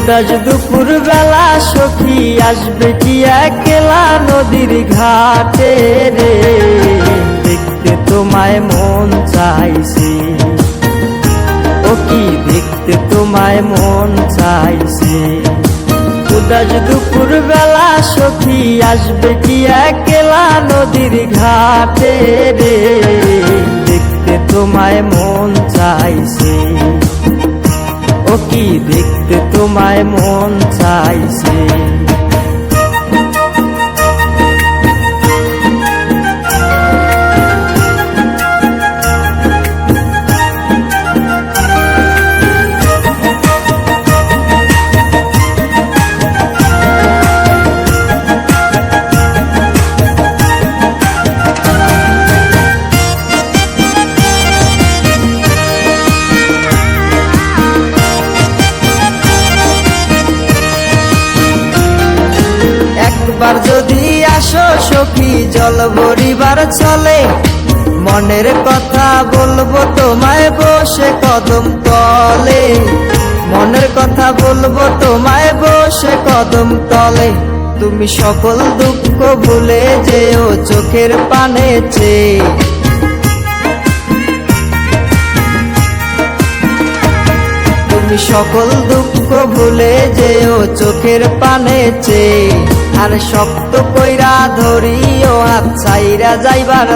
উদাস দুপুর বেলা সখী আসবে কি একলা নদীর ঘাটে রে, দেখতে তোমায় মন চাইছে, ও কি দেখতে তোমায় মন চাইছে। উদাস দুপুর বেলা সখী আসবে কি একলা নদীর ঘাটে রে, দেখতে তোমায় মন চাইছে, ও কি দেখতে তোমায় মন চাইছে। একবার যদি আসো সখী জল ভরিবার চলে, মনের কথা বলবো তোমায় বসে কদম তলে, মনের কথা বলবো তোমায় বসে কদম তলে। তুমি সকল দুঃখ ভুলে যেও চোখের পানে চেয়ে, তুমি সকল দুঃখ ভুলে যেও চোখের পানে চেয়ে। আর শক্ত কইরা ধরিও হাত ছাইরা যাইবার